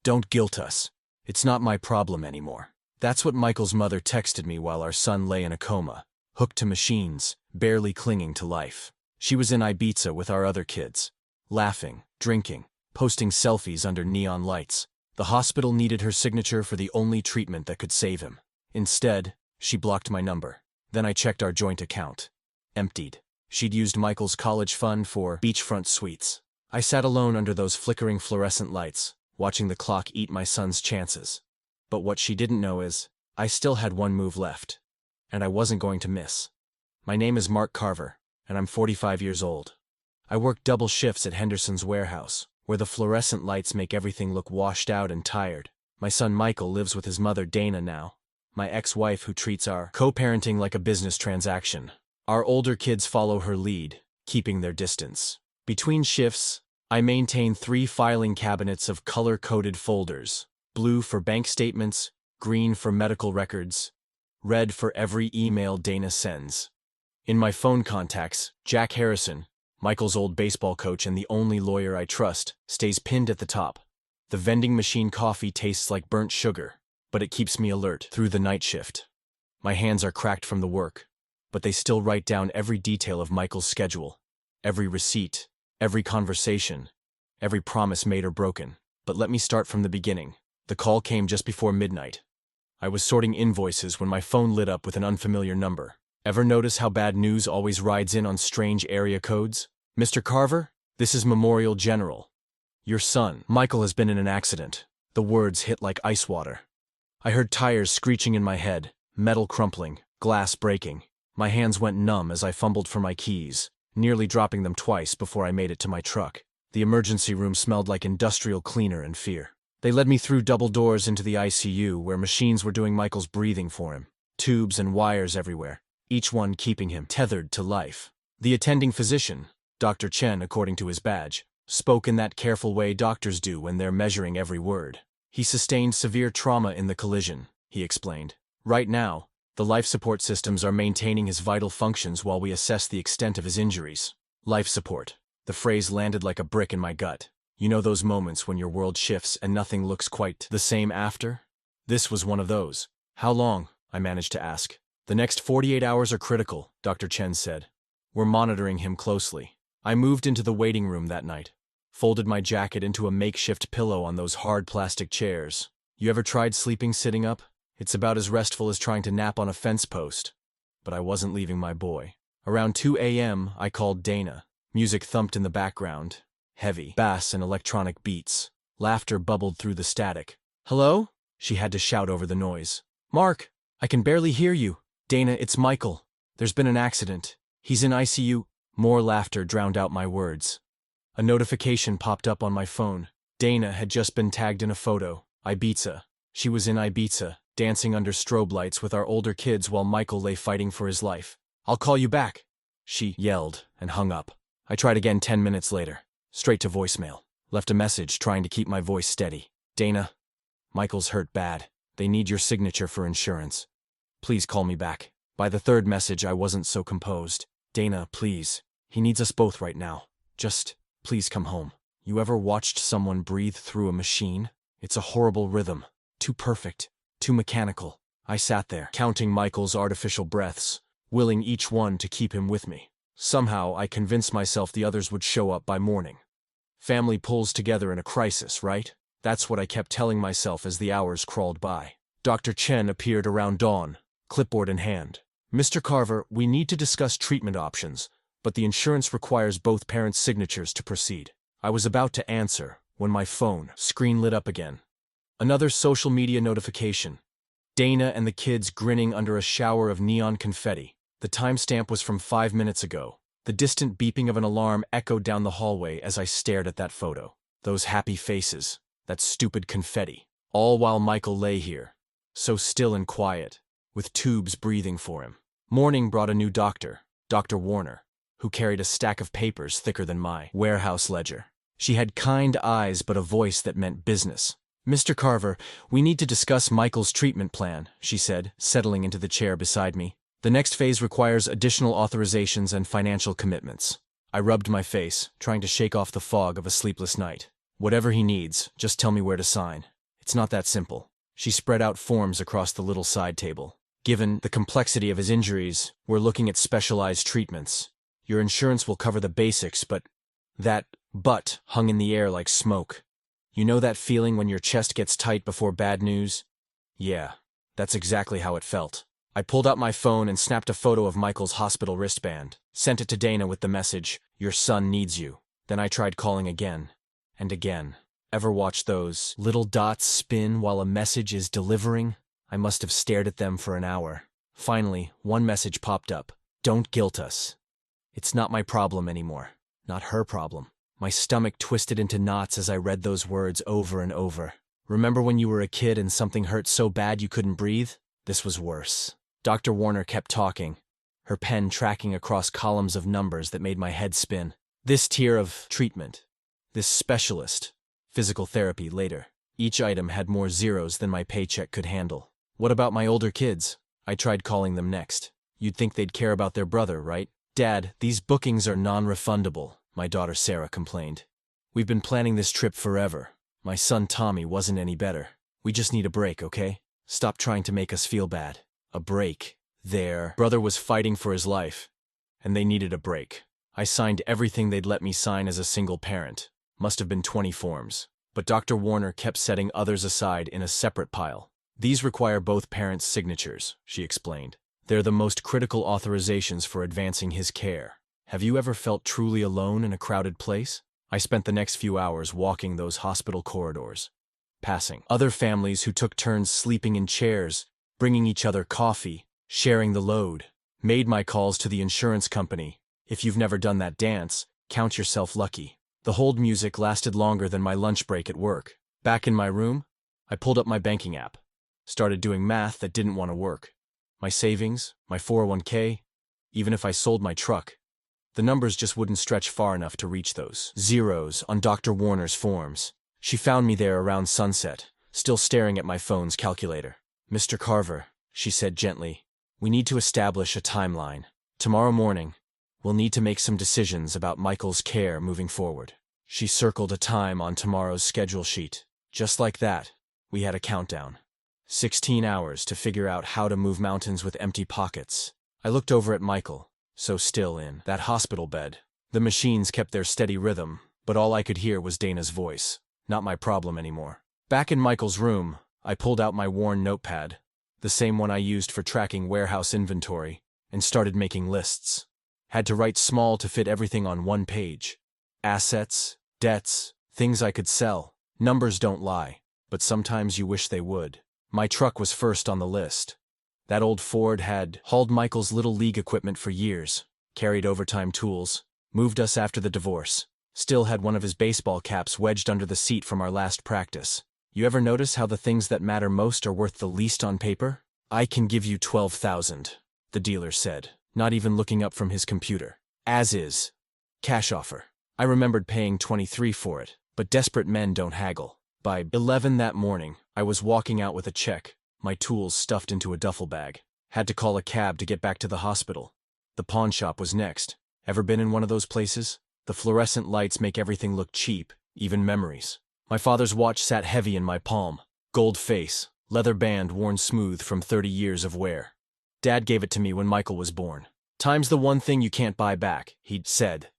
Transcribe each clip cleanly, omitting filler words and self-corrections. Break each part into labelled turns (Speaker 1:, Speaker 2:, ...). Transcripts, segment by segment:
Speaker 1: Don't guilt us. It's not my problem anymore. That's what Michael's mother texted me while our son lay in a coma, hooked to machines, barely clinging to life. She was in Ibiza with our other kids, laughing, drinking, posting selfies under neon lights. The hospital needed her signature for the only treatment that could save him. Instead, she blocked my number. Then I checked our joint account. Emptied. She'd used Michael's college fund for beachfront suites. I sat alone under those flickering fluorescent lights, watching the clock eat my son's chances. But what she didn't know is, I still had one move left. And I wasn't going to miss. My name is Mark Carver, and I'm 45 years old. I work double shifts at Henderson's warehouse, where the fluorescent lights make everything look washed out and tired. My son Michael lives with his mother Dana now, my ex-wife who treats our co-parenting like a business transaction. Our older kids follow her lead, keeping their distance. Between shifts, I maintain 3 filing cabinets of color-coded folders, blue for bank statements, green for medical records, red for every email Dana sends. In my phone contacts, Jack Harrison, Michael's old baseball coach and the only lawyer I trust, stays pinned at the top. The vending machine coffee tastes like burnt sugar, but it keeps me alert through the night shift. My hands are cracked from the work, but they still write down every detail of Michael's schedule, every receipt, every conversation, every promise made or broken. But let me start from the beginning. The call came just before midnight. I was sorting invoices when my phone lit up with an unfamiliar number. Ever notice how bad news always rides in on strange area codes? Mr. Carver, this is Memorial General. Your son, Michael, has been in an accident. The words hit like ice water. I heard tires screeching in my head, metal crumpling, glass breaking. My hands went numb as I fumbled for my keys, nearly dropping them twice before I made it to my truck. The emergency room smelled like industrial cleaner and fear. They led me through double doors into the ICU where machines were doing Michael's breathing for him. Tubes and wires everywhere, each one keeping him tethered to life. The attending physician, Dr. Chen according to his badge, spoke in that careful way doctors do when they're measuring every word. He sustained severe trauma in the collision, he explained. Right now, the life support systems are maintaining his vital functions while we assess the extent of his injuries. Life support. The phrase landed like a brick in my gut. You know those moments when your world shifts and nothing looks quite the same after? This was one of those. How long? I managed to ask. The next 48 hours are critical, Dr. Chen said. We're monitoring him closely. I moved into the waiting room that night, folded my jacket into a makeshift pillow on those hard plastic chairs. You ever tried sleeping sitting up? It's about as restful as trying to nap on a fence post. But I wasn't leaving my boy. Around 2 a.m., I called Dana. Music thumped in the background. Heavy bass and electronic beats. Laughter bubbled through the static. Hello? She had to shout over the noise. Mark, I can barely hear you. Dana, it's Michael. There's been an accident. He's in ICU. More laughter drowned out my words. A notification popped up on my phone. Dana had just been tagged in a photo. Ibiza. She was in Ibiza, dancing under strobe lights with our older kids while Michael lay fighting for his life. I'll call you back, she yelled and hung up. I tried again 10 minutes later. Straight to voicemail. Left a message trying to keep my voice steady. Dana, Michael's hurt bad. They need your signature for insurance. Please call me back. By the third message, I wasn't so composed. Dana, please. He needs us both right now. Just, please come home. You ever watched someone breathe through a machine? It's a horrible rhythm. Too perfect. Too mechanical. I sat there, counting Michael's artificial breaths, willing each one to keep him with me. Somehow, I convinced myself the others would show up by morning. Family pulls together in a crisis, right? That's what I kept telling myself as the hours crawled by. Dr. Chen appeared around dawn, clipboard in hand. Mr. Carver, we need to discuss treatment options, but the insurance requires both parents' signatures to proceed. I was about to answer when my phone screen lit up again. Another social media notification. Dana and the kids grinning under a shower of neon confetti. The timestamp was from 5 minutes ago. The distant beeping of an alarm echoed down the hallway as I stared at that photo. Those happy faces, that stupid confetti. All while Michael lay here, so still and quiet, with tubes breathing for him. Morning brought a new doctor, Dr. Warner, who carried a stack of papers thicker than my warehouse ledger. She had kind eyes but a voice that meant business. Mr. Carver, we need to discuss Michael's treatment plan, she said, settling into the chair beside me. The next phase requires additional authorizations and financial commitments. I rubbed my face, trying to shake off the fog of a sleepless night. Whatever he needs, just tell me where to sign. It's not that simple. She spread out forms across the little side table. Given the complexity of his injuries, we're looking at specialized treatments. Your insurance will cover the basics, but that "but" hung in the air like smoke. You know that feeling when your chest gets tight before bad news? Yeah, that's exactly how it felt. I pulled out my phone and snapped a photo of Michael's hospital wristband, sent it to Dana with the message, "Your son needs you." Then I tried calling again and again. Ever watch those little dots spin while a message is delivering? I must have stared at them for an hour. Finally, one message popped up. "Don't guilt us. It's not my problem anymore. Not her problem." My stomach twisted into knots as I read those words over and over. Remember when you were a kid and something hurt so bad you couldn't breathe? This was worse. Dr. Warner kept talking, her pen tracking across columns of numbers that made my head spin. This tier of treatment. This specialist. Physical therapy later. Each item had more zeros than my paycheck could handle. What about my older kids? I tried calling them next. You'd think they'd care about their brother, right? "Dad, these bookings are non-refundable," my daughter Sarah complained. "We've been planning this trip forever. My son Tommy wasn't any better. We just need a break, okay? Stop trying to make us feel bad." A break. Their brother was fighting for his life, and they needed a break. I signed everything they'd let me sign as a single parent. Must have been 20 forms. But Dr. Warner kept setting others aside in a separate pile. "These require both parents' signatures," she explained. "They're the most critical authorizations for advancing his care. Have you ever felt truly alone in a crowded place?" I spent the next few hours walking those hospital corridors, passing other families who took turns sleeping in chairs, bringing each other coffee, sharing the load. Made my calls to the insurance company. If you've never done that dance, count yourself lucky. The hold music lasted longer than my lunch break at work. Back in my room, I pulled up my banking app. Started doing math that didn't want to work. My savings, my 401k, even if I sold my truck, the numbers just wouldn't stretch far enough to reach those zeros on Dr. Warner's forms. She found me there around sunset, still staring at my phone's calculator. "Mr. Carver," she said gently, "we need to establish a timeline. Tomorrow morning, we'll need to make some decisions about Michael's care moving forward." She circled a time on tomorrow's schedule sheet. Just like that, we had a countdown. 16 hours to figure out how to move mountains with empty pockets. I looked over at Michael, so still in that hospital bed. The machines kept their steady rhythm, but all I could hear was Dana's voice. Not my problem anymore. Back in Michael's room, I pulled out my worn notepad, the same one I used for tracking warehouse inventory, and started making lists. Had to write small to fit everything on one page. Assets, debts, things I could sell. Numbers don't lie, but sometimes you wish they would. My truck was first on the list. That old Ford had hauled Michael's little league equipment for years, carried overtime tools, moved us after the divorce, still had one of his baseball caps wedged under the seat from our last practice. You ever notice how the things that matter most are worth the least on paper? "I can give you 12,000, the dealer said, not even looking up from his computer. "As is. Cash offer." I remembered paying 23 for it, but desperate men don't haggle. By 11 that morning, I was walking out with a check, my tools stuffed into a duffel bag. Had to call a cab to get back to the hospital. The pawn shop was next. Ever been in one of those places? The fluorescent lights make everything look cheap, even memories. My father's watch sat heavy in my palm. Gold face, leather band worn smooth from 30 years of wear. Dad gave it to me when Michael was born. "Time's the one thing you can't buy back," he'd said.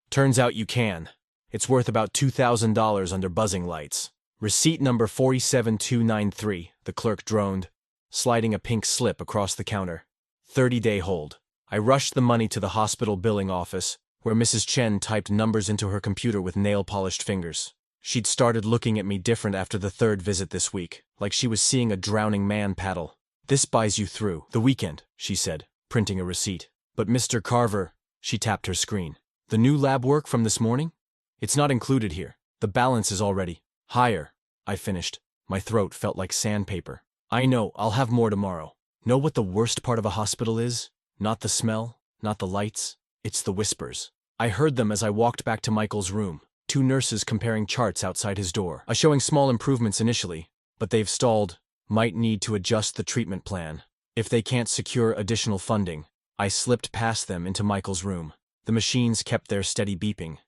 Speaker 1: Turns out you can. It's worth about $2,000 under buzzing lights. "Receipt number 47293, the clerk droned, sliding a pink slip across the counter. 30-day hold. I rushed the money to the hospital billing office, where Mrs. Chen typed numbers into her computer with nail-polished fingers. She'd started looking at me different after the third visit this week, like she was seeing a drowning man paddle. "This buys you through the weekend," she said, printing a receipt. "But Mr. Carver," she tapped her screen. "The new lab work from this morning? It's not included here. The balance is already higher," I finished. My throat felt like sandpaper. "I know, I'll have more tomorrow." Know what the worst part of a hospital is? Not the smell, not the lights. It's the whispers. I heard them as I walked back to Michael's room. Two nurses comparing charts outside his door, showing small improvements initially, but they've stalled. Might need to adjust the treatment plan. If they can't secure additional funding. I slipped past them into Michael's room. The machines kept their steady beeping,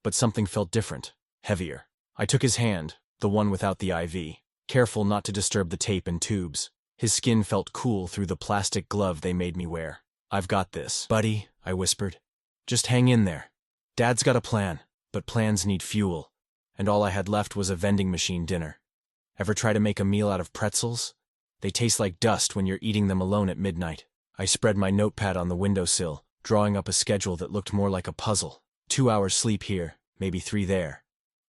Speaker 1: but something felt different, heavier. I took his hand, the one without the IV. careful not to disturb the tape and tubes. His skin felt cool through the plastic glove they made me wear. "I've got this, buddy," I whispered. "Just hang in there. Dad's got a plan, but plans need fuel, and all I had left was a vending machine dinner. Ever try to make a meal out of pretzels? They taste like dust when you're eating them alone at midnight." I spread my notepad on the windowsill, drawing up a schedule that looked more like a puzzle. 2 hours sleep here, maybe 3 there.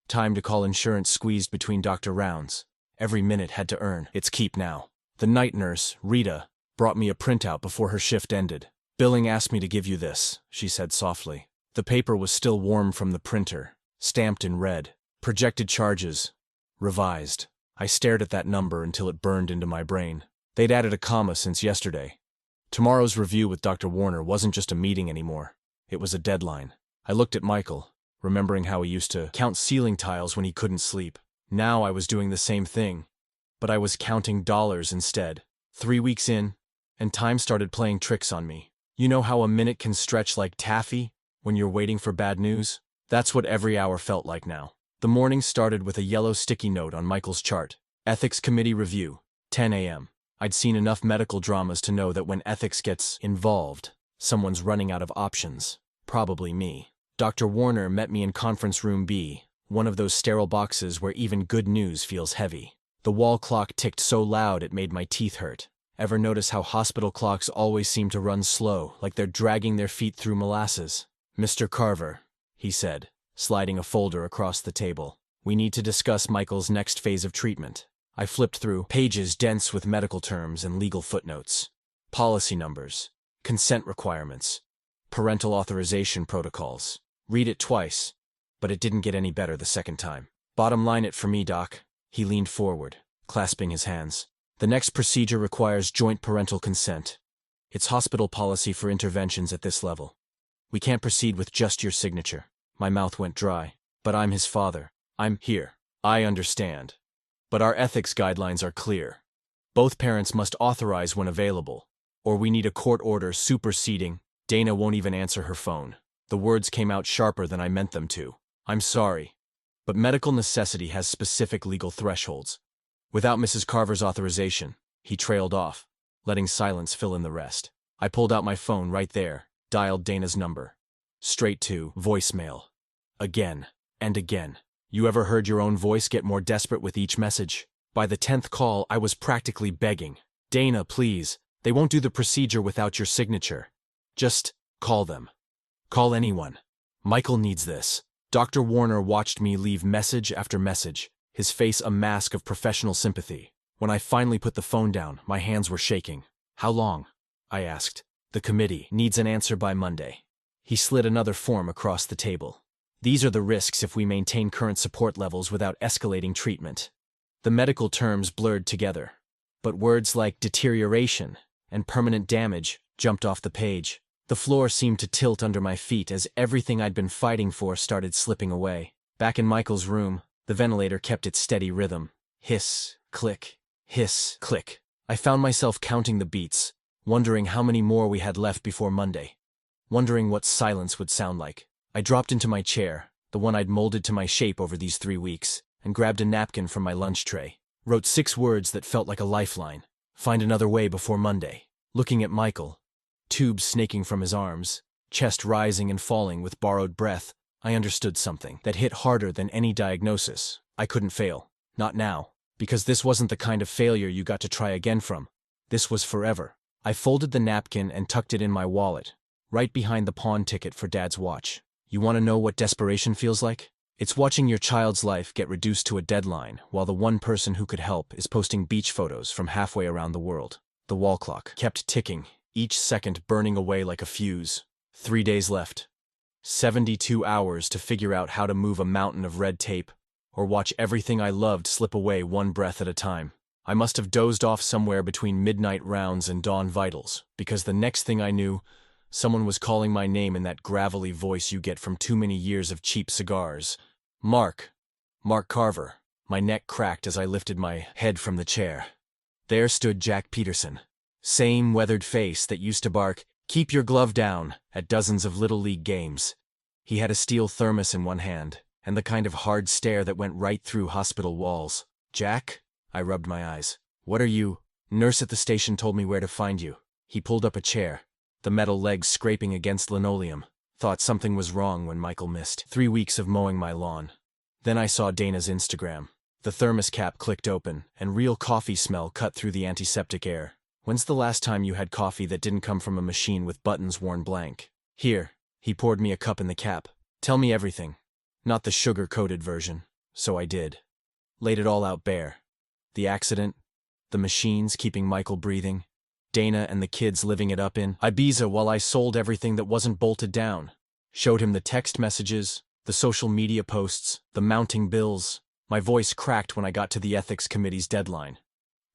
Speaker 1: Time to call insurance squeezed between doctor rounds. Every minute had to earn its keep now. The night nurse, Rita, brought me a printout before her shift ended. "Billing asked me to give you this," she said softly. The paper was still warm from the printer, stamped in red. "Projected charges. Revised." I stared at that number until it burned into my brain. They'd added a comma since yesterday. Tomorrow's review with Dr. Warner wasn't just a meeting anymore. It was a deadline. I looked at Michael, remembering how he used to count ceiling tiles when he couldn't sleep. Now I was doing the same thing, but I was counting dollars instead. 3 weeks in, and time started playing tricks on me. You know how a minute can stretch like taffy when you're waiting for bad news? That's what every hour felt like now. The morning started with a yellow sticky note on Michael's chart. Ethics Committee Review, 10 a.m. I'd seen enough medical dramas to know that when ethics gets involved, someone's running out of options. Probably me. Dr. Warner met me in Conference Room B, one of those sterile boxes where even good news feels heavy. The wall clock ticked so loud it made my teeth hurt. Ever notice how hospital clocks always seem to run slow, like they're dragging their feet through molasses? "Mr. Carver," he said, sliding a folder across the table. "We need to discuss Michael's next phase of treatment." I flipped through pages dense with medical terms and legal footnotes. Policy numbers, consent requirements, parental authorization protocols. Read it twice, but it didn't get any better the second time. "Bottom line it for me, Doc." He leaned forward, clasping his hands. "The next procedure requires joint parental consent. It's hospital policy for interventions at this level. We can't proceed with just your signature." My mouth went dry. "But I'm his father. I'm here. I understand. But our ethics guidelines are clear. Both parents must authorize when available, or we need a court order superseding." Dana won't even answer her phone. The words came out sharper than I meant them to. "I'm sorry, but medical necessity has specific legal thresholds. Without Mrs. Carver's authorization," he trailed off, letting silence fill in the rest. I pulled out my phone right there, dialed Dana's number. Straight to voicemail. Again and again. You ever heard your own voice get more desperate with each message? By the 10th call, I was practically begging. "Dana, please, they won't do the procedure without your signature. Just call them. Call anyone. Michael needs this." Dr. Warner watched me leave message after message, his face a mask of professional sympathy. When I finally put the phone down, my hands were shaking. "How long?" I asked. "The committee needs an answer by Monday." He slid another form across the table. "These are the risks if we maintain current support levels without escalating treatment." The medical terms blurred together, but words like deterioration and permanent damage jumped off the page. The floor seemed to tilt under my feet as everything I'd been fighting for started slipping away. Back in Michael's room, the ventilator kept its steady rhythm. Hiss, click, hiss, click. I found myself counting the beats, wondering how many more we had left before Monday, wondering what silence would sound like. I dropped into my chair, the one I'd molded to my shape over these 3 weeks, and grabbed a napkin from my lunch tray. Wrote 6 words that felt like a lifeline. Find another way before Monday. Looking at Michael, tubes snaking from his arms, chest rising and falling with borrowed breath, I understood something that hit harder than any diagnosis. I couldn't fail. Not now. Because this wasn't the kind of failure you got to try again from. This was forever. I folded the napkin and tucked it in my wallet, right behind the pawn ticket for Dad's watch. You want to know what desperation feels like? It's watching your child's life get reduced to a deadline while the one person who could help is posting beach photos from halfway around the world. The wall clock kept ticking, each second burning away like a fuse. 3 days left. 72 hours to figure out how to move a mountain of red tape, or watch everything I loved slip away one breath at a time. I must have dozed off somewhere between midnight rounds and dawn vitals, because the next thing I knew, someone was calling my name in that gravelly voice you get from too many years of cheap cigars. Mark Carver." My neck cracked as I lifted my head from the chair. There stood Jack Peterson. Same weathered face that used to bark, "Keep your glove down," at dozens of Little League games. He had a steel thermos in one hand, and the kind of hard stare that went right through hospital walls. "Jack?" I rubbed my eyes. What are you? Nurse at the station told me where to find you. He pulled up a chair, the metal legs scraping against linoleum. Thought something was wrong when Michael missed 3 weeks of mowing my lawn. Then I saw Dana's Instagram. The thermos cap clicked open, and real coffee smell cut through the antiseptic air. When's the last time you had coffee that didn't come from a machine with buttons worn blank? Here. He poured me a cup in the cap. Tell me everything. Not the sugar-coated version. So I did. Laid it all out bare. The accident, the machines keeping Michael breathing, Dana and the kids living it up in Ibiza while I sold everything that wasn't bolted down. Showed him the text messages, the social media posts, the mounting bills. My voice cracked when I got to the ethics committee's deadline.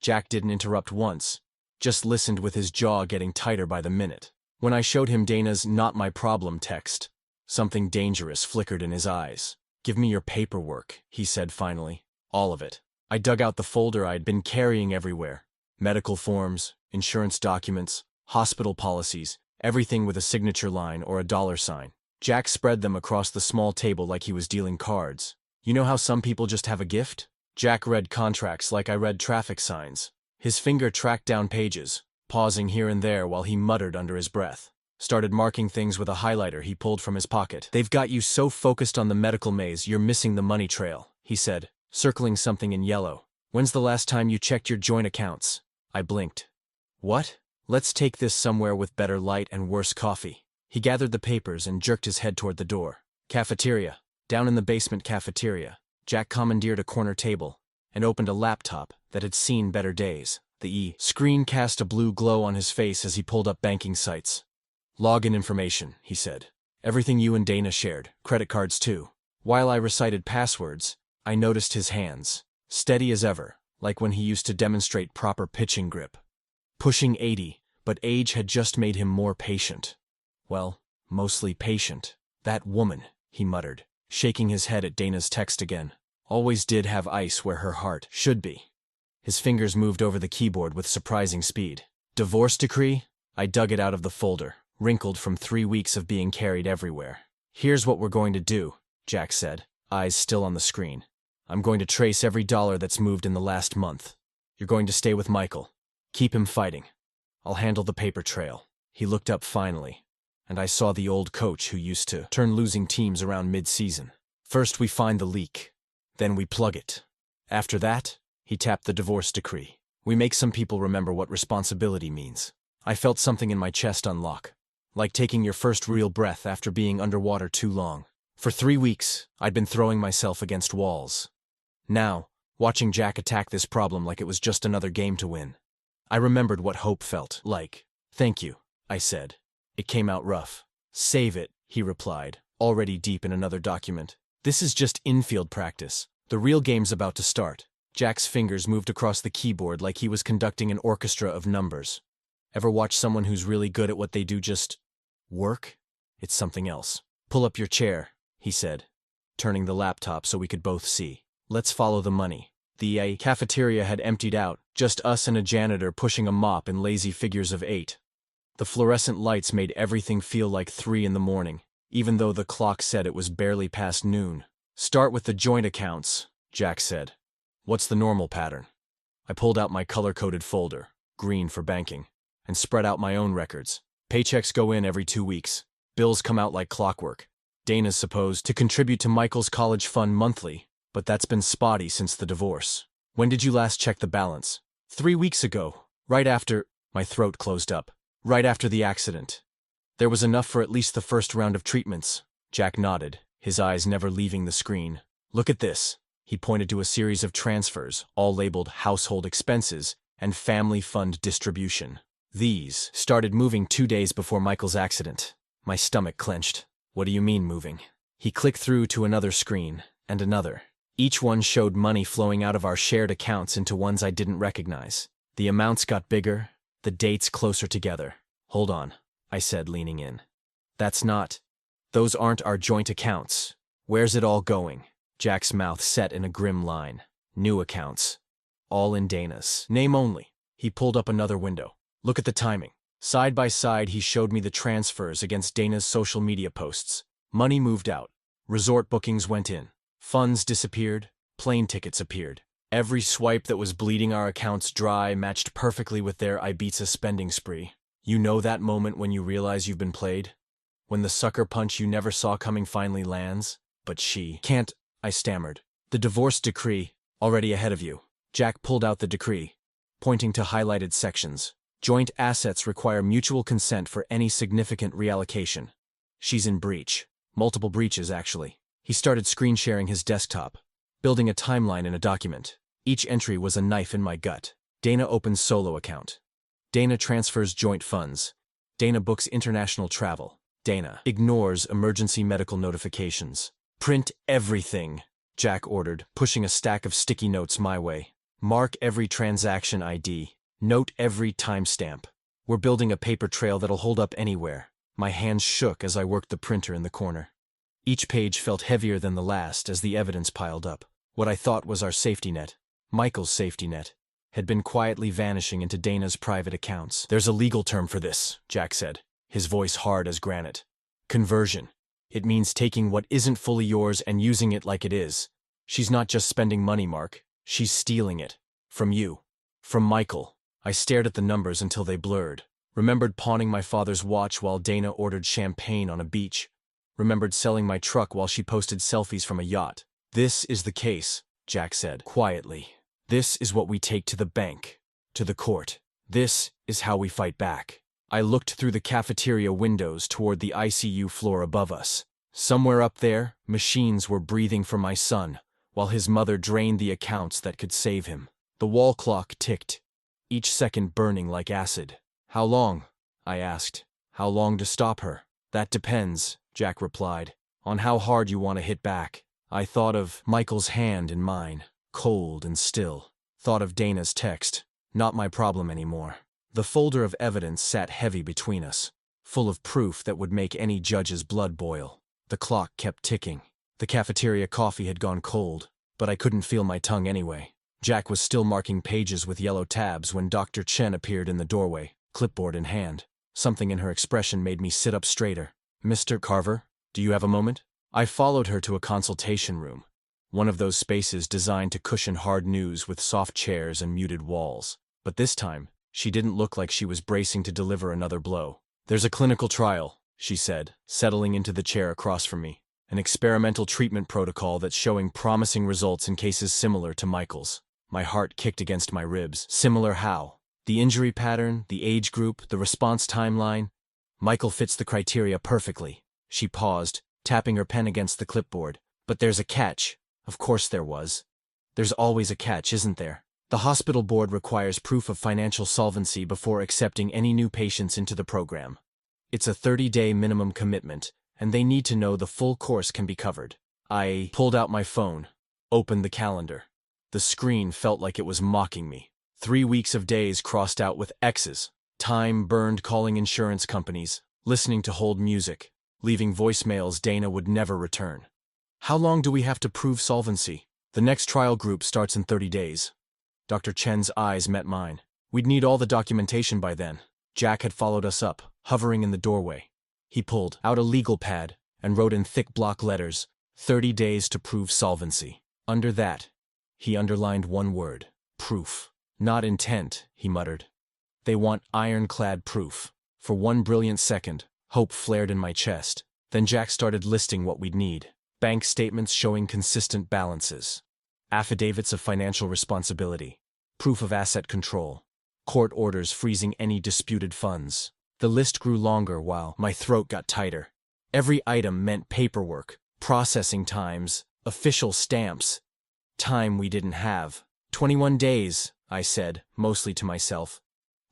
Speaker 1: Jack didn't interrupt once, just listened with his jaw getting tighter by the minute. When I showed him Dana's "not my problem" text, something dangerous flickered in his eyes. Give me your paperwork, he said finally. All of it. I dug out the folder I'd been carrying everywhere. Medical forms, insurance documents, hospital policies, everything with a signature line or a dollar sign. Jack spread them across the small table like he was dealing cards. You know how some people just have a gift? Jack read contracts like I read traffic signs. His finger tracked down pages, pausing here and there while he muttered under his breath. Started marking things with a highlighter he pulled from his pocket. They've got you so focused on the medical maze you're missing the money trail, he said, circling something in yellow. When's the last time you checked your joint accounts? I blinked. What? Let's take this somewhere with better light and worse coffee. He gathered the papers and jerked his head toward the door. Cafeteria. Down in the basement cafeteria, Jack commandeered a corner table and opened a laptop that had seen better days. The screen cast a blue glow on his face as he pulled up banking sites. Login information, he said. Everything you and Dana shared, credit cards too. While I recited passwords, I noticed his hands, steady as ever, like when he used to demonstrate proper pitching grip. Pushing 80, but age had just made him more patient. Well, mostly patient. That woman, he muttered, shaking his head at Dana's text again, always did have ice where her heart should be. His fingers moved over the keyboard with surprising speed. Divorce decree? I dug it out of the folder, wrinkled from 3 weeks of being carried everywhere. Here's what we're going to do, Jack said, eyes still on the screen. I'm going to trace every dollar that's moved in the last month. You're going to stay with Michael. Keep him fighting. I'll handle the paper trail. He looked up finally, and I saw the old coach who used to turn losing teams around mid-season. First we find the leak. Then we plug it. After that, he tapped the divorce decree. We make some people remember what responsibility means. I felt something in my chest unlock, like taking your first real breath after being underwater too long. For 3 weeks, I'd been throwing myself against walls. Now, watching Jack attack this problem like it was just another game to win, I remembered what hope felt like. Thank you, I said. It came out rough. Save it, he replied, already deep in another document. This is just infield practice. The real game's about to start. Jack's fingers moved across the keyboard like he was conducting an orchestra of numbers. Ever watch someone who's really good at what they do just work? It's something else. Pull up your chair, he said, turning the laptop so we could both see. Let's follow the money. The cafeteria had emptied out, just us and a janitor pushing a mop in lazy figures of 8. The fluorescent lights made everything feel like 3 in the morning, even though the clock said it was barely past noon. Start with the joint accounts, Jack said. What's the normal pattern? I pulled out my color-coded folder, green for banking, and spread out my own records. Paychecks go in every 2 weeks. Bills come out like clockwork. Dana's supposed to contribute to Michael's college fund monthly, but that's been spotty since the divorce. When did you last check the balance? 3 weeks ago, right after... My throat closed up. Right after the accident. There was enough for at least the first round of treatments. Jack nodded, his eyes never leaving the screen. Look at this. He pointed to a series of transfers, all labeled household expenses and family fund distribution. These started moving 2 days before Michael's accident. My stomach clenched. What do you mean moving? He clicked through to another screen, and another. Each one showed money flowing out of our shared accounts into ones I didn't recognize. The amounts got bigger, the dates closer together. Hold on, I said, leaning in. That's not... Those aren't our joint accounts. Where's it all going? Jack's mouth set in a grim line. New accounts. All in Dana's name only. He pulled up another window. Look at the timing. Side by side, he showed me the transfers against Dana's social media posts. Money moved out. Resort bookings went in. Funds disappeared. Plane tickets appeared. Every swipe that was bleeding our accounts dry matched perfectly with their Ibiza spending spree. You know that moment when you realize you've been played? When the sucker punch you never saw coming finally lands? But she can't, I stammered. The divorce decree, already ahead of you. Jack pulled out the decree, pointing to highlighted sections. Joint assets require mutual consent for any significant reallocation. She's in breach. Multiple breaches, actually. He started screen sharing his desktop, building a timeline in a document. Each entry was a knife in my gut. Dana opens solo account. Dana transfers joint funds. Dana books international travel. Dana ignores emergency medical notifications. Print everything, Jack ordered, pushing a stack of sticky notes my way. Mark every transaction ID. Note every timestamp. We're building a paper trail that'll hold up anywhere. My hands shook as I worked the printer in the corner. Each page felt heavier than the last as the evidence piled up. What I thought was our safety net, Michael's safety net, had been quietly vanishing into Dana's private accounts. There's a legal term for this, Jack said, his voice hard as granite. Conversion. It means taking what isn't fully yours and using it like it is. She's not just spending money, Mark. She's stealing it. From you. From Michael. I stared at the numbers until they blurred. Remembered pawning my father's watch while Dana ordered champagne on a beach. Remembered selling my truck while she posted selfies from a yacht. This is the case, Jack said, quietly. This is what we take to the bank, to the court. This is how we fight back. I looked through the cafeteria windows toward the ICU floor above us. Somewhere up there, machines were breathing for my son, while his mother drained the accounts that could save him. The wall clock ticked, each second burning like acid. How long? I asked. How long to stop her? That depends, Jack replied, on how hard you want to hit back. I thought of Michael's hand in mine, cold and still. Thought of Dana's text, not my problem anymore. The folder of evidence sat heavy between us, full of proof that would make any judge's blood boil. The clock kept ticking. The cafeteria coffee had gone cold, but I couldn't feel my tongue anyway. Jack was still marking pages with yellow tabs when Dr. Chen appeared in the doorway, clipboard in hand. Something in her expression made me sit up straighter. Mr. Carver, do you have a moment? I followed her to a consultation room, one of those spaces designed to cushion hard news with soft chairs and muted walls. But this time, she didn't look like she was bracing to deliver another blow. There's a clinical trial, she said, settling into the chair across from me. An experimental treatment protocol that's showing promising results in cases similar to Michael's. My heart kicked against my ribs. Similar how? The injury pattern, the age group, the response timeline. Michael fits the criteria perfectly. She paused, tapping her pen against the clipboard. But there's a catch. Of course there was. There's always a catch, isn't there? The hospital board requires proof of financial solvency before accepting any new patients into the program. It's a 30-day minimum commitment, and they need to know the full course can be covered. I pulled out my phone, opened the calendar. The screen felt like it was mocking me. 3 weeks of days crossed out with X's. Time burned calling insurance companies, listening to hold music, leaving voicemails Dana would never return. How long do we have to prove solvency? The next trial group starts in 30 days. Dr. Chen's eyes met mine. We'd need all the documentation by then. Jack had followed us up, hovering in the doorway. He pulled out a legal pad and wrote in thick block letters, 30 days to prove solvency. Under that, he underlined one word, proof. Not intent, he muttered. They want ironclad proof. For one brilliant second, hope flared in my chest. Then Jack started listing what we'd need. Bank statements showing consistent balances. Affidavits of financial responsibility. Proof of asset control. Court orders freezing any disputed funds. The list grew longer while my throat got tighter. Every item meant paperwork, processing times, official stamps. Time we didn't have. 21 days, I said, mostly to myself.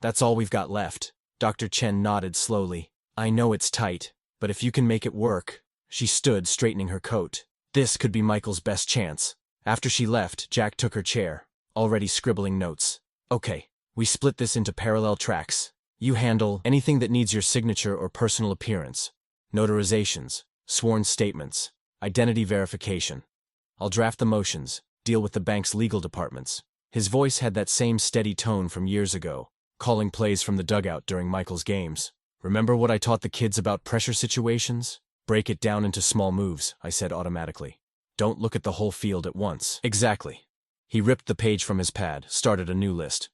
Speaker 1: That's all we've got left. Dr. Chen nodded slowly. I know it's tight, but if you can make it work. She stood, straightening her coat. This could be Michael's best chance. After she left, Jack took her chair, already scribbling notes. Okay, we split this into parallel tracks. You handle anything that needs your signature or personal appearance. Notarizations, sworn statements, identity verification. I'll draft the motions, deal with the bank's legal departments. His voice had that same steady tone from years ago, calling plays from the dugout during Michael's games. Remember what I taught the kids about pressure situations? Break it down into small moves, I said automatically. Don't look at the whole field at once. Exactly. He ripped the page from his pad, started a new list.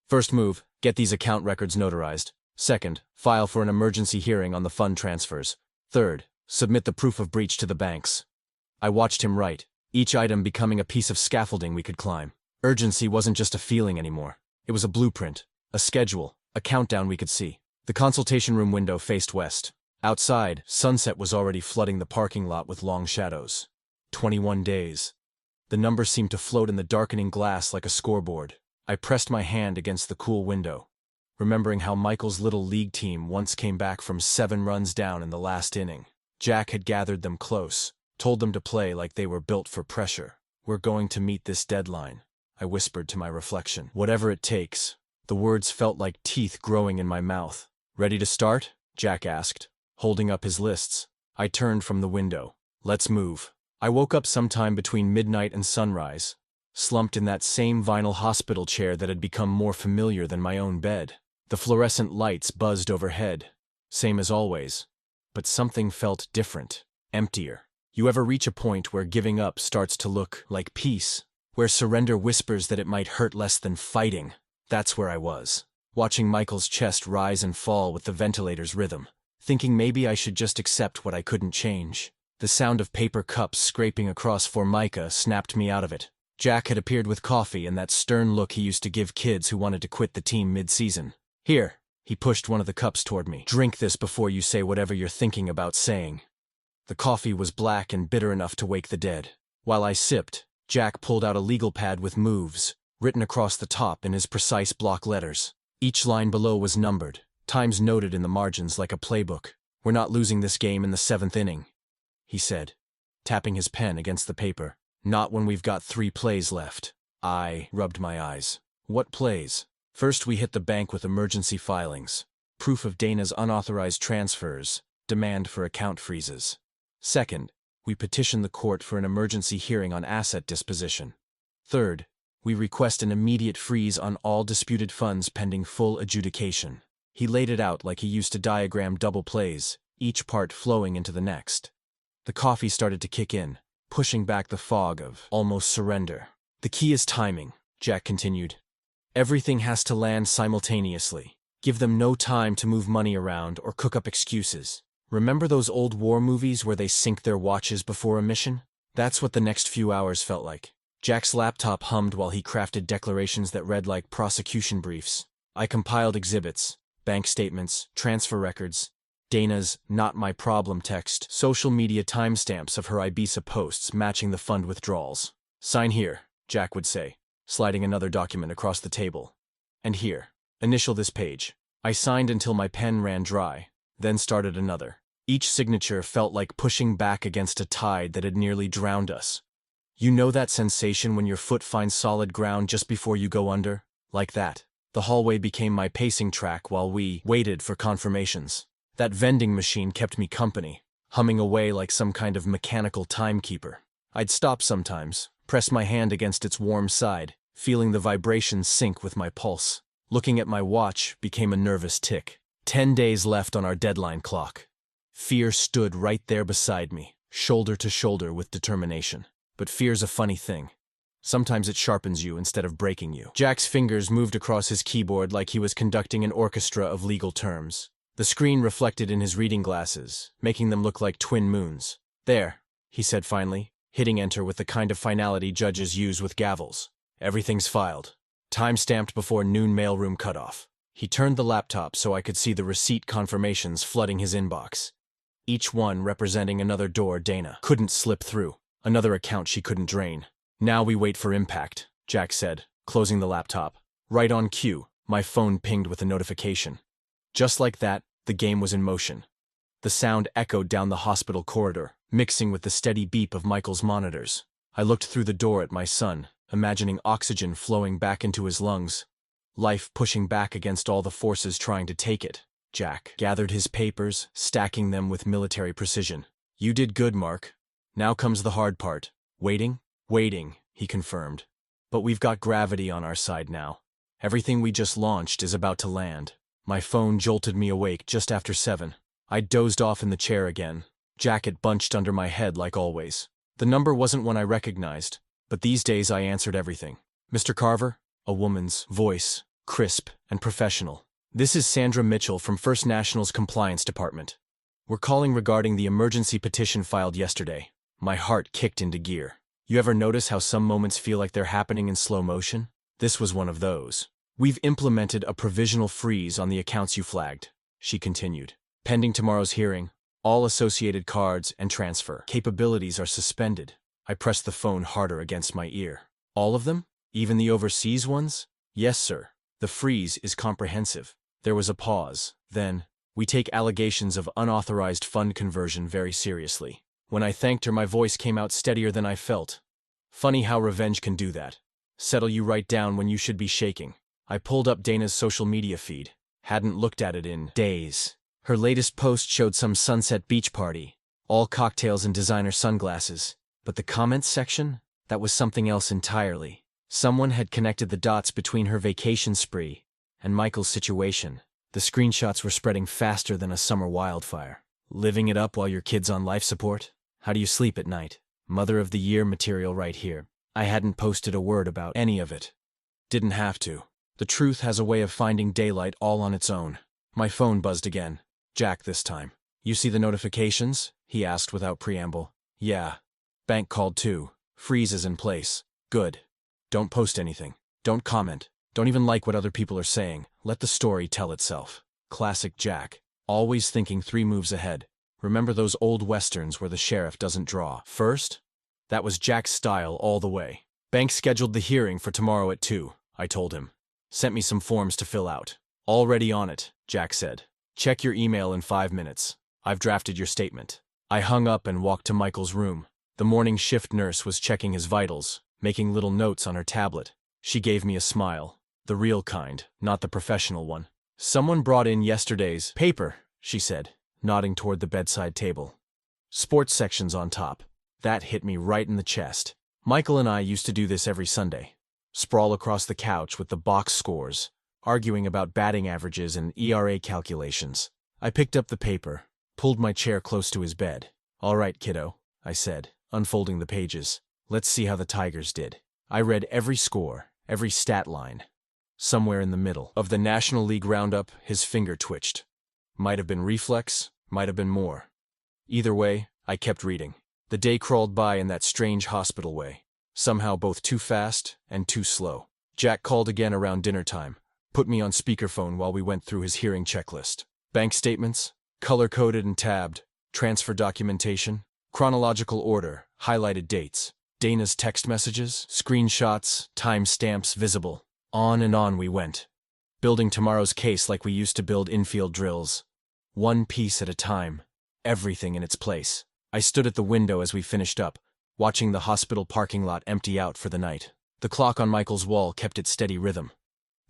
Speaker 1: First move, get these account records notarized. Second, file for an emergency hearing on the fund transfers. Third, submit the proof of breach to the banks. I watched him write, each item becoming a piece of scaffolding we could climb. Urgency wasn't just a feeling anymore. It was a blueprint, a schedule, a countdown we could see. The consultation room window faced west. Outside, sunset was already flooding the parking lot with long shadows. 21 days. The number seemed to float in the darkening glass like a scoreboard. I pressed my hand against the cool window, remembering how Michael's little league team once came back from 7 runs down in the last inning. Jack had gathered them close, told them to play like they were built for pressure. We're going to meet this deadline, I whispered to my reflection. Whatever it takes. The words felt like teeth growing in my mouth. Ready to start? Jack asked, holding up his lists. I turned from the window. Let's move. I woke up sometime between midnight and sunrise, slumped in that same vinyl hospital chair that had become more familiar than my own bed. The fluorescent lights buzzed overhead, same as always, but something felt different, emptier. You ever reach a point where giving up starts to look like peace, where surrender whispers that it might hurt less than fighting? That's where I was, watching Michael's chest rise and fall with the ventilator's rhythm, thinking maybe I should just accept what I couldn't change. The sound of paper cups scraping across Formica snapped me out of it. Jack had appeared with coffee and that stern look he used to give kids who wanted to quit the team mid-season. Here, he pushed one of the cups toward me. Drink this before you say whatever you're thinking about saying. The coffee was black and bitter enough to wake the dead. While I sipped, Jack pulled out a legal pad with moves, written across the top in his precise block letters. Each line below was numbered, times noted in the margins like a playbook. We're not losing this game in the 7th inning, he said, tapping his pen against the paper. Not when we've got 3 plays left. I rubbed my eyes. What plays? First we hit the bank with emergency filings, proof of Dana's unauthorized transfers, demand for account freezes. Second, we petition the court for an emergency hearing on asset disposition. Third, we request an immediate freeze on all disputed funds pending full adjudication. He laid it out like he used to diagram double plays, each part flowing into the next. The coffee started to kick in, pushing back the fog of almost surrender. The key is timing, Jack continued. Everything has to land simultaneously. Give them no time to move money around or cook up excuses. Remember those old war movies where they sync their watches before a mission? That's what the next few hours felt like. Jack's laptop hummed while he crafted declarations that read like prosecution briefs. I compiled exhibits, bank statements, transfer records, Dana's "not my problem" text, social media timestamps of her Ibiza posts matching the fund withdrawals. Sign here, Jack would say, sliding another document across the table. And here, initial this page. I signed until my pen ran dry, then started another. Each signature felt like pushing back against a tide that had nearly drowned us. You know that sensation when your foot finds solid ground just before you go under? Like that. The hallway became my pacing track while we waited for confirmations. That vending machine kept me company, humming away like some kind of mechanical timekeeper. I'd stop sometimes, press my hand against its warm side, feeling the vibration sync with my pulse. Looking at my watch became a nervous tick. 10 days left on our deadline clock. Fear stood right there beside me, shoulder to shoulder with determination. But fear's a funny thing. Sometimes it sharpens you instead of breaking you. Jack's fingers moved across his keyboard like he was conducting an orchestra of legal terms. The screen reflected in his reading glasses, making them look like twin moons. There, he said finally, hitting enter with the kind of finality judges use with gavels. Everything's filed. Time-stamped before noon mailroom cutoff. He turned the laptop so I could see the receipt confirmations flooding his inbox. Each one representing another door Dana couldn't slip through, another account she couldn't drain. Now we wait for impact, Jack said, closing the laptop. Right on cue, my phone pinged with a notification. Just like that, the game was in motion. The sound echoed down the hospital corridor, mixing with the steady beep of Michael's monitors. I looked through the door at my son, imagining oxygen flowing back into his lungs, life pushing back against all the forces trying to take it. Jack gathered his papers, stacking them with military precision. You did good, Mark. Now comes the hard part. Waiting? Waiting, he confirmed. But we've got gravity on our side now. Everything we just launched is about to land. My phone jolted me awake just after 7. I dozed off in the chair again, jacket bunched under my head like always. The number wasn't one I recognized, but these days I answered everything. Mr. Carver? A woman's voice, crisp and professional. This is Sandra Mitchell from First National's Compliance Department. We're calling regarding the emergency petition filed yesterday. My heart kicked into gear. You ever notice how some moments feel like they're happening in slow motion? This was one of those. We've implemented a provisional freeze on the accounts you flagged, she continued. Pending tomorrow's hearing, all associated cards and transfer capabilities are suspended. I pressed the phone harder against my ear. All of them? Even the overseas ones? Yes, sir. The freeze is comprehensive. There was a pause. Then, we take allegations of unauthorized fund conversion very seriously. When I thanked her, my voice came out steadier than I felt. Funny how revenge can do that. Settle you right down when you should be shaking. I pulled up Dana's social media feed. Hadn't looked at it in days. Her latest post showed some sunset beach party. All cocktails and designer sunglasses. But the comments section? That was something else entirely. Someone had connected the dots between her vacation spree and Michael's situation. The screenshots were spreading faster than a summer wildfire. Living it up while your kid's on life support? How do you sleep at night? Mother of the Year material right here. I hadn't posted a word about any of it. Didn't have to. The truth has a way of finding daylight all on its own. My phone buzzed again. Jack this time. You see the notifications? He asked without preamble. Yeah. Bank called too. Freeze is in place. Good. Don't post anything. Don't comment. Don't even like what other people are saying. Let the story tell itself. Classic Jack. Always thinking 3 moves ahead. Remember those old westerns where the sheriff doesn't draw first? That was Jack's style all the way. Bank scheduled the hearing for tomorrow at 2, I told him. Sent me some forms to fill out. Already on it, Jack said. Check your email in 5 minutes. I've drafted your statement. I hung up and walked to Michael's room. The morning shift nurse was checking his vitals, making little notes on her tablet. She gave me a smile. The real kind, not the professional one. Someone brought in yesterday's paper, she said, nodding toward the bedside table. Sports section's on top. That hit me right in the chest. Michael and I used to do this every Sunday. Sprawl across the couch with the box scores, arguing about batting averages and ERA calculations. I picked up the paper, pulled my chair close to his bed. All right, kiddo, I said, unfolding the pages. Let's see how the Tigers did. I read every score, every stat line. Somewhere in the middle of the National League roundup, his finger twitched. Might have been reflex, might have been more. Either way, I kept reading. The day crawled by in that strange hospital way. Somehow both too fast and too slow. Jack called again around dinner time, put me on speakerphone while we went through his hearing checklist. Bank statements, color-coded and tabbed, transfer documentation, chronological order, highlighted dates, Dana's text messages, screenshots, timestamps visible. On and on we went, building tomorrow's case like we used to build infield drills. One piece at a time, everything in its place. I stood at the window as we finished up, watching the hospital parking lot empty out for the night. The clock on Michael's wall kept its steady rhythm.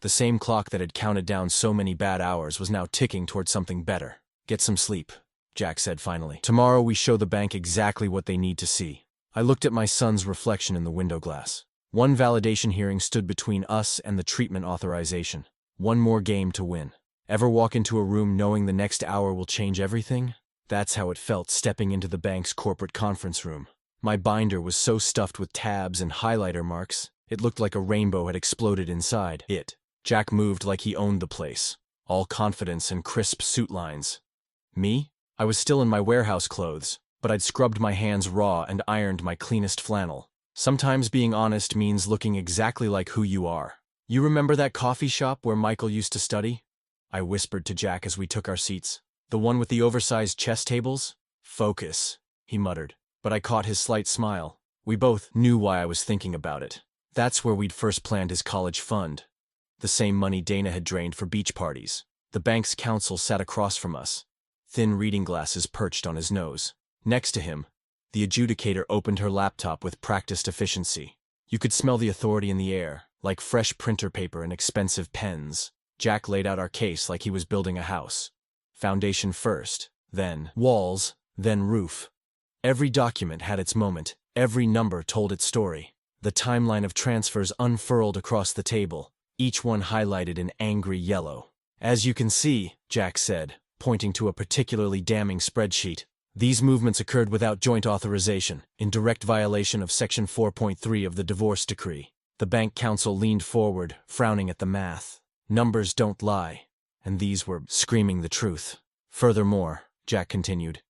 Speaker 1: The same clock that had counted down so many bad hours was now ticking toward something better. Get some sleep, Jack said finally. Tomorrow we show the bank exactly what they need to see. I looked at my son's reflection in the window glass. One validation hearing stood between us and the treatment authorization. One more game to win. Ever walk into a room knowing the next hour will change everything? That's how it felt stepping into the bank's corporate conference room. My binder was so stuffed with tabs and highlighter marks, it looked like a rainbow had exploded inside it. Jack moved like he owned the place. All confidence and crisp suit lines. Me? I was still in my warehouse clothes, but I'd scrubbed my hands raw and ironed my cleanest flannel. Sometimes being honest means looking exactly like who you are. You remember that coffee shop where Michael used to study? I whispered to Jack as we took our seats. The one with the oversized chess tables? Focus, he muttered. But I caught his slight smile. We both knew why I was thinking about it. That's where we'd first planned his college fund. The same money Dana had drained for beach parties. The bank's counsel sat across from us, thin reading glasses perched on his nose. Next to him, the adjudicator opened her laptop with practiced efficiency. You could smell the authority in the air, like fresh printer paper and expensive pens. Jack laid out our case like he was building a house. Foundation first, then walls, then roof. Every document had its moment, every number told its story. The timeline of transfers unfurled across the table, each one highlighted in angry yellow. As you can see, Jack said, pointing to a particularly damning spreadsheet, these movements occurred without joint authorization, in direct violation of Section 4.3 of the Divorce Decree. The bank counsel leaned forward, frowning at the math. Numbers don't lie. And these were screaming the truth. Furthermore, Jack continued,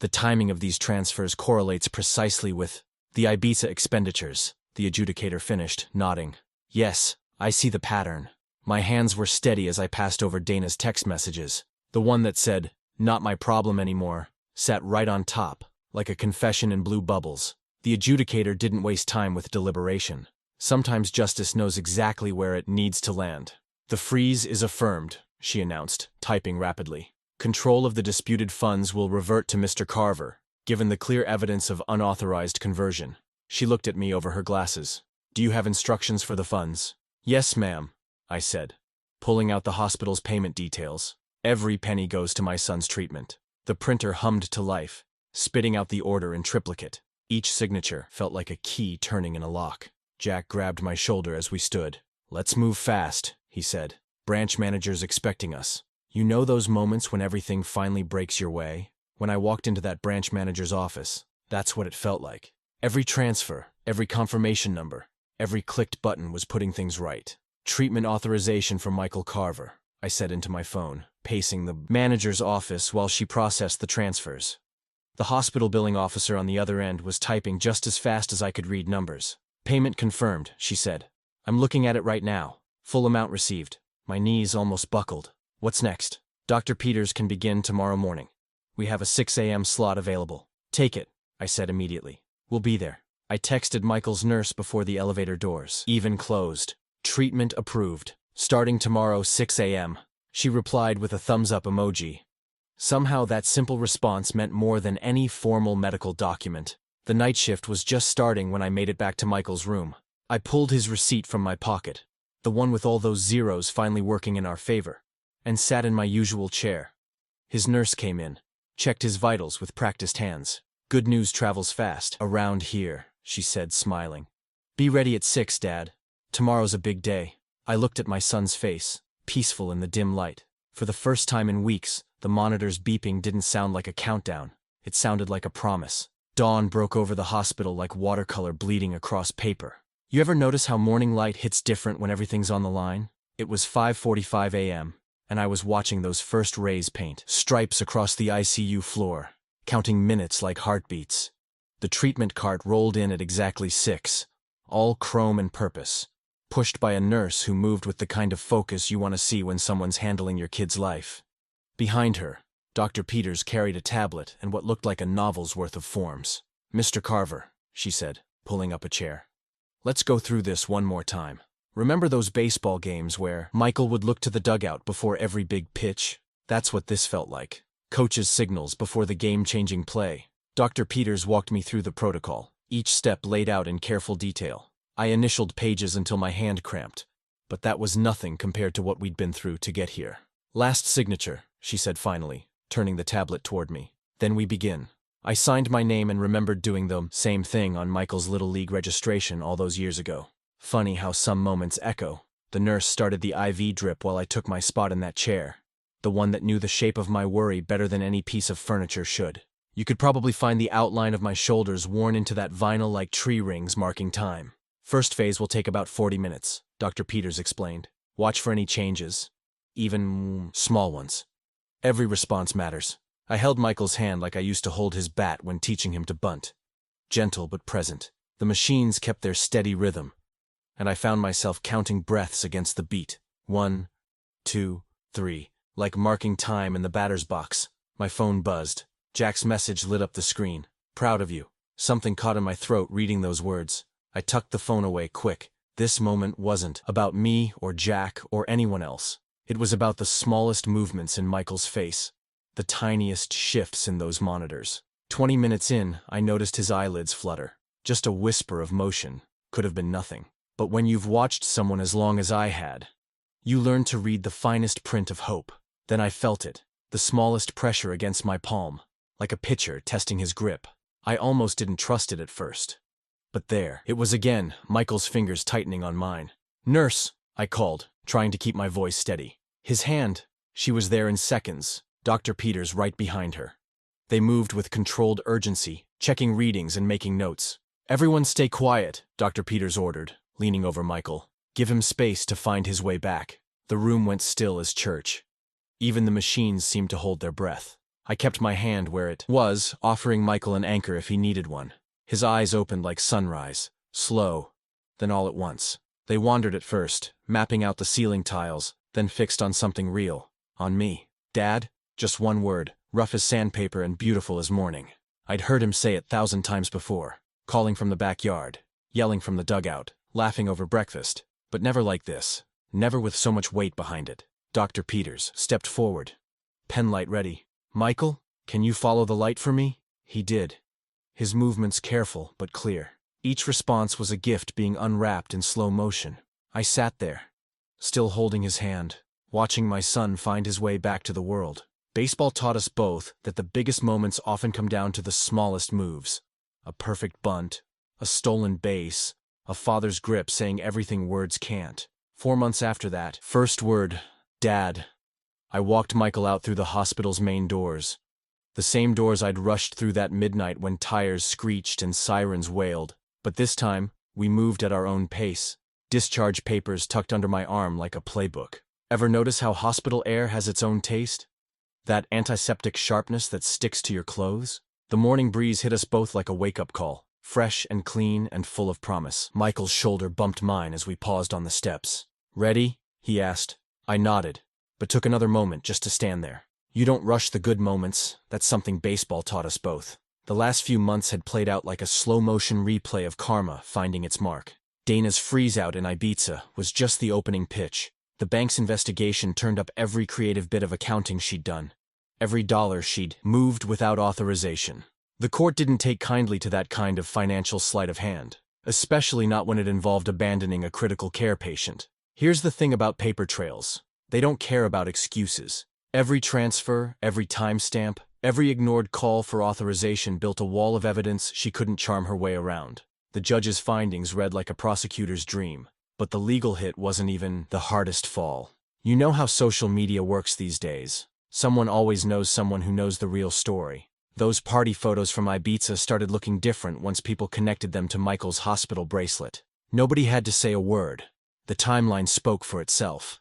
Speaker 1: the timing of these transfers correlates precisely with the Ibiza expenditures. The adjudicator finished, nodding. Yes, I see the pattern. My hands were steady as I passed over Dana's text messages. The one that said, "Not my problem anymore," sat right on top, like a confession in blue bubbles. The adjudicator didn't waste time with deliberation. Sometimes justice knows exactly where it needs to land. The freeze is affirmed, she announced, typing rapidly. Control of the disputed funds will revert to Mr. Carver, given the clear evidence of unauthorized conversion. She looked at me over her glasses. Do you have instructions for the funds? Yes, ma'am, I said, pulling out the hospital's payment details. Every penny goes to my son's treatment. The printer hummed to life, spitting out the order in triplicate. Each signature felt like a key turning in a lock. Jack grabbed my shoulder as we stood. Let's move fast, he said. Branch manager's expecting us. You know those moments when everything finally breaks your way? When I walked into that branch manager's office, that's what it felt like. Every transfer, every confirmation number, every clicked button was putting things right. Treatment authorization for Michael Carver, I said into my phone, pacing the manager's office while she processed the transfers. The hospital billing officer on the other end was typing just as fast as I could read numbers. Payment confirmed, she said. I'm looking at it right now. Full amount received. My knees almost buckled. What's next? Dr. Peters can begin tomorrow morning. We have a 6 a.m. slot available. Take it, I said immediately. We'll be there. I texted Michael's nurse before the elevator doors even closed. Treatment approved. Starting tomorrow 6 a.m. She replied with a thumbs-up emoji. Somehow that simple response meant more than any formal medical document. The night shift was just starting when I made it back to Michael's room. I pulled his receipt from my pocket, the one with all those zeros finally working in our favor, and sat in my usual chair. His nurse came in, checked his vitals with practiced hands. Good news travels fast around here, she said, smiling. Be ready at 6, Dad. Tomorrow's a big day. I looked at my son's face, peaceful in the dim light. For the first time in weeks, the monitor's beeping didn't sound like a countdown. It sounded like a promise. Dawn broke over the hospital like watercolor bleeding across paper. You ever notice how morning light hits different when everything's on the line? It was 5:45 a.m., and I was watching those first rays paint stripes across the ICU floor, counting minutes like heartbeats. The treatment cart rolled in at exactly 6, all chrome and purpose, pushed by a nurse who moved with the kind of focus you want to see when someone's handling your kid's life. Behind her, Dr. Peters carried a tablet and what looked like a novel's worth of forms. Mr. Carver, she said, pulling up a chair. Let's go through this one more time. Remember those baseball games where Michael would look to the dugout before every big pitch? That's what this felt like. Coach's signals before the game-changing play. Dr. Peters walked me through the protocol, each step laid out in careful detail. I initialed pages until my hand cramped, but that was nothing compared to what we'd been through to get here. Last signature, she said finally, turning the tablet toward me. Then we begin. I signed my name and remembered doing the same thing on Michael's Little League registration all those years ago. Funny how some moments echo. The nurse started the IV drip while I took my spot in that chair, the one that knew the shape of my worry better than any piece of furniture should. You could probably find the outline of my shoulders worn into that vinyl like tree rings marking time. First phase will take about 40 minutes, Dr. Peters explained. Watch for any changes, even small ones. Every response matters. I held Michael's hand like I used to hold his bat when teaching him to bunt. Gentle but present. The machines kept their steady rhythm, and I found myself counting breaths against the beat. 1, 2, 3, like marking time in the batter's box. My phone buzzed. Jack's message lit up the screen. Proud of you. Something caught in my throat reading those words. I tucked the phone away quick. This moment wasn't about me or Jack or anyone else. It was about the smallest movements in Michael's face, the tiniest shifts in those monitors. 20 minutes in, I noticed his eyelids flutter. Just a whisper of motion. Could have been nothing. But when you've watched someone as long as I had, you learn to read the finest print of hope. Then I felt it, the smallest pressure against my palm, like a pitcher testing his grip. I almost didn't trust it at first. But there, it was again, Michael's fingers tightening on mine. Nurse, I called, trying to keep my voice steady. His hand, she was there in seconds, Dr. Peters right behind her. They moved with controlled urgency, checking readings and making notes. Everyone stay quiet, Dr. Peters ordered, leaning over Michael. Give him space to find his way back. The room went still as church. Even the machines seemed to hold their breath. I kept my hand where it was, offering Michael an anchor if he needed one. His eyes opened like sunrise, slow, then all at once. They wandered at first, mapping out the ceiling tiles, then fixed on something real, on me. Dad? Just one word, rough as sandpaper and beautiful as morning. I'd heard him say it 1,000 times before, calling from the backyard, yelling from the dugout, laughing over breakfast, but never like this, never with so much weight behind it. Dr. Peters stepped forward. Pen light ready. Michael, can you follow the light for me? He did. His movements careful but clear. Each response was a gift being unwrapped in slow motion. I sat there, still holding his hand, watching my son find his way back to the world. Baseball taught us both that the biggest moments often come down to the smallest moves. A perfect bunt, a stolen base, a father's grip saying everything words can't. 4 months after that, first word, Dad. I walked Michael out through the hospital's main doors. The same doors I'd rushed through that midnight when tires screeched and sirens wailed. But this time, we moved at our own pace. Discharge papers tucked under my arm like a playbook. Ever notice how hospital air has its own taste? That antiseptic sharpness that sticks to your clothes? The morning breeze hit us both like a wake-up call, fresh and clean and full of promise. Michael's shoulder bumped mine as we paused on the steps. Ready? He asked. I nodded, but took another moment just to stand there. You don't rush the good moments. That's something baseball taught us both. The last few months had played out like a slow-motion replay of karma finding its mark. Dana's freeze-out in Ibiza was just the opening pitch. The bank's investigation turned up every creative bit of accounting she'd done, every dollar she'd moved without authorization. The court didn't take kindly to that kind of financial sleight of hand, especially not when it involved abandoning a critical care patient. Here's the thing about paper trails. They don't care about excuses. Every transfer, every timestamp, every ignored call for authorization built a wall of evidence she couldn't charm her way around. The judge's findings read like a prosecutor's dream, but the legal hit wasn't even the hardest fall. You know how social media works these days. Someone always knows someone who knows the real story. Those party photos from Ibiza started looking different once people connected them to Michael's hospital bracelet. Nobody had to say a word. The timeline spoke for itself.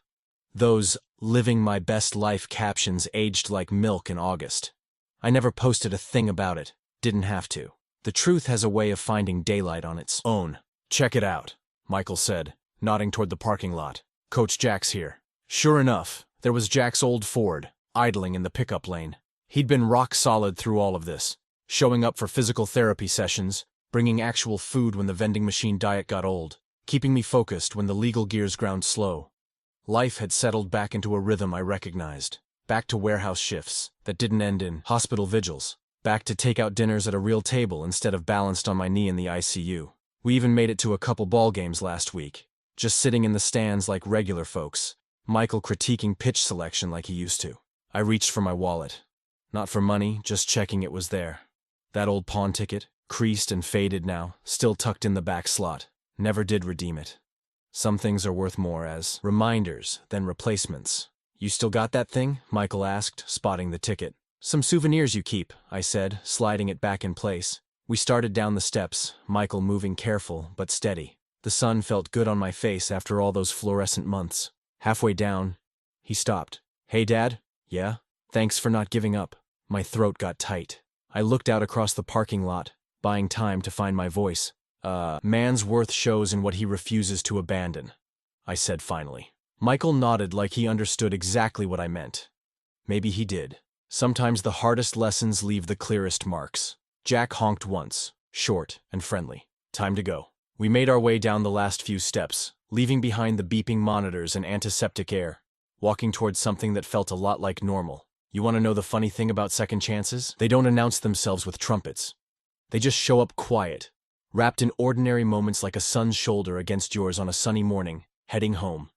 Speaker 1: Those "living my best life" captions aged like milk in August. I never posted a thing about it. Didn't have to. The truth has a way of finding daylight on its own. Check it out, Michael said, nodding toward the parking lot. Coach Jack's here. Sure enough, there was Jack's old Ford, idling in the pickup lane. He'd been rock solid through all of this, showing up for physical therapy sessions, bringing actual food when the vending machine diet got old, keeping me focused when the legal gears ground slow. Life had settled back into a rhythm I recognized. Back to warehouse shifts that didn't end in hospital vigils. Back to takeout dinners at a real table instead of balanced on my knee in the ICU. We even made it to a couple ball games last week, just sitting in the stands like regular folks, Michael critiquing pitch selection like he used to. I reached for my wallet. Not for money, just checking it was there. That old pawn ticket, creased and faded now, still tucked in the back slot. Never did redeem it. Some things are worth more as reminders than replacements. You still got that thing? Michael asked, spotting the ticket. Some souvenirs you keep, I said, sliding it back in place. We started down the steps, Michael moving careful but steady. The sun felt good on my face after all those fluorescent months. Halfway down, he stopped. Hey, Dad? Yeah? Thanks for not giving up. My throat got tight. I looked out across the parking lot, buying time to find my voice. Man's worth shows in what he refuses to abandon, I said finally. Michael nodded like he understood exactly what I meant. Maybe he did. Sometimes the hardest lessons leave the clearest marks. Jack honked once, short and friendly. Time to go. We made our way down the last few steps, leaving behind the beeping monitors and antiseptic air, walking towards something that felt a lot like normal. You want to know the funny thing about second chances? They don't announce themselves with trumpets. They just show up quiet, wrapped in ordinary moments like a sun's shoulder against yours on a sunny morning, heading home.